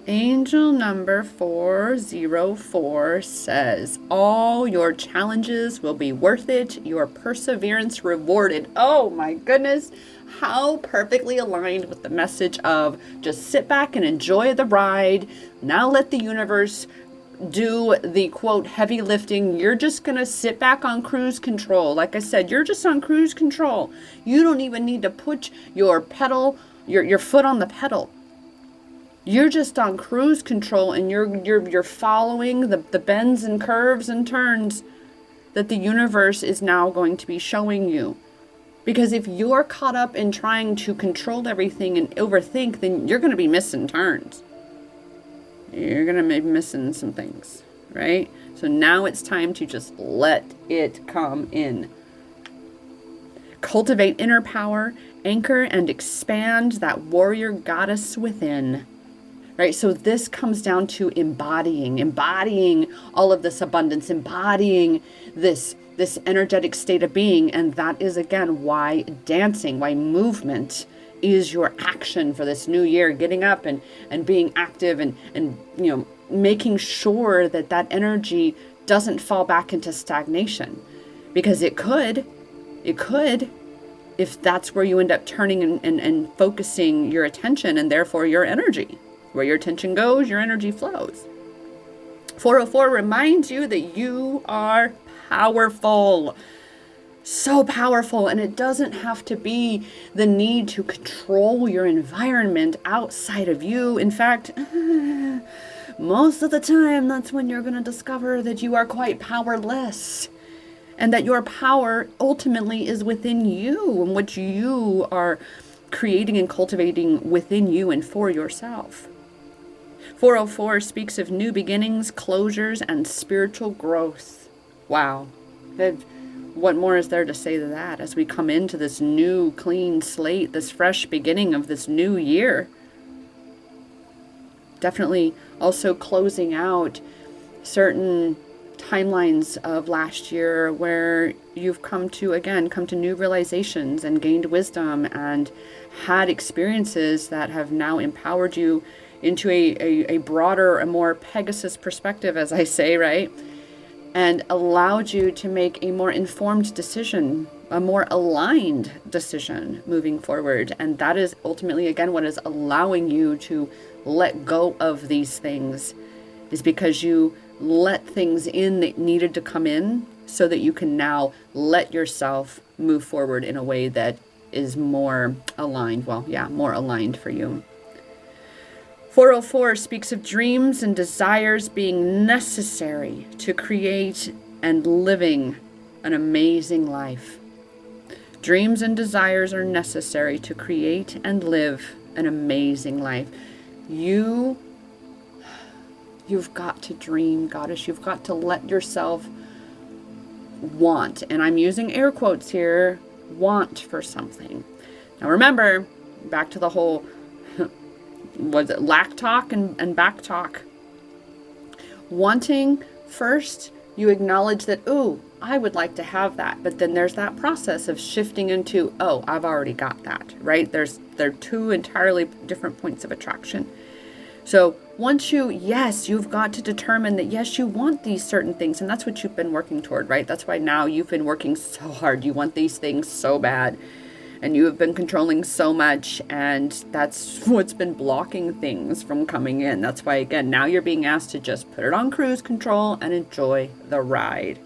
Angel number 404 says, all your challenges will be worth it, your perseverance rewarded. Oh my goodness, how perfectly aligned with the message of just sit back and enjoy the ride. Now let the universe do the quote heavy lifting. You're just going to sit back on cruise control. Like I said, you're just on cruise control. You don't even need to put your pedal, your foot on the pedal. You're just on cruise control, and you're following the bends and curves and turns that the universe is now going to be showing you. Because if you're caught up in trying to control everything and overthink, then you're going to be missing turns. You're going to be missing some things, right? So now it's time to just let it come in. Cultivate inner power, anchor and expand that warrior goddess within. Right? So this comes down to embodying all of this abundance, embodying this energetic state of being. And that is, again, why dancing, why movement is your action for this new year, getting up and being active and making sure that that energy doesn't fall back into stagnation, because it could, if that's where you end up turning and focusing your attention and therefore your energy. Where your attention goes, your energy flows. 404 reminds you that you are powerful. So powerful. And it doesn't have to be the need to control your environment outside of you. In fact, most of the time, that's when you're going to discover that you are quite powerless. And that your power ultimately is within you, and what you are creating and cultivating within you and for yourself. 404 speaks of new beginnings, closures, and spiritual growth. Wow. What more is there to say to that as we come into this new clean slate, this fresh beginning of this new year? Definitely also closing out certain timelines of last year where you've come to new realizations and gained wisdom and had experiences that have now empowered you into a broader, a more Pegasus perspective, as I say, right? And allowed you to make a more informed decision, a more aligned decision moving forward. And that is ultimately, again, what is allowing you to let go of these things, is because you let things in that needed to come in so that you can now let yourself move forward in a way that is more aligned. Well, yeah, more aligned for you. 404 speaks of dreams and desires being necessary to create and living an amazing life. Dreams and desires are necessary to create and live an amazing life. You've got to dream, goddess. You've got to let yourself want, and I'm using air quotes here, want for something. Now remember, back to the whole was it lack talk and back talk. Wanting first, you acknowledge that, ooh, I would like to have that. But then there's that process of shifting into, oh, I've already got that, right? They're two entirely different points of attraction. So once you've got to determine that, yes, you want these certain things. And that's what you've been working toward, right? That's why now you've been working so hard. You want these things so bad. And you have been controlling so much, and that's what's been blocking things from coming in. That's why, again, now you're being asked to just put it on cruise control and enjoy the ride.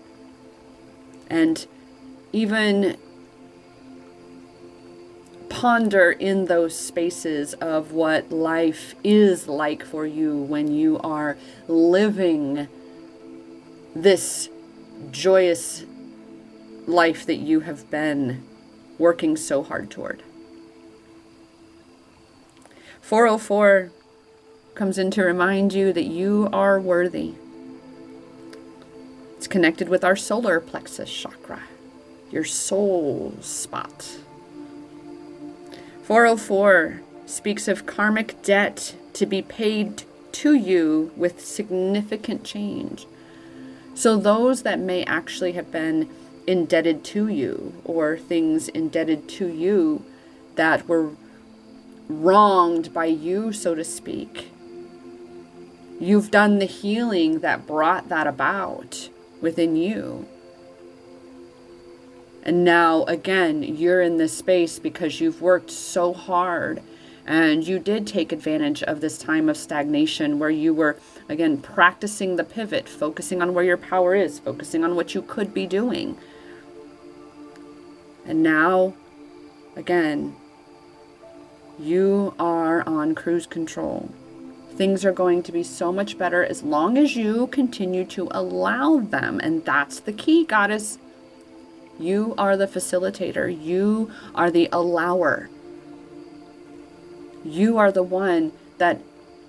And even ponder in those spaces of what life is like for you when you are living this joyous life that you have been working so hard toward. 404 comes in to remind you that you are worthy. It's connected with our solar plexus chakra, your soul spot. 404 speaks of karmic debt to be paid to you with significant change. So those that may actually have been indebted to you, or things indebted to you that were wronged by you, so to speak, You've done the healing that brought that about within you. And now, again, you're in this space because you've worked so hard and you did take advantage of this time of stagnation where you were, again, practicing the pivot, focusing on where your power is, focusing on what you could be doing. And now, again, you are on cruise control. Things are going to be so much better as long as you continue to allow them. And that's the key, goddess. You are the facilitator. You are the allower. You are the one that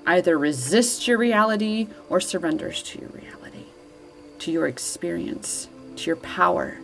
either resists your reality or surrenders to your reality, to your experience, to your power.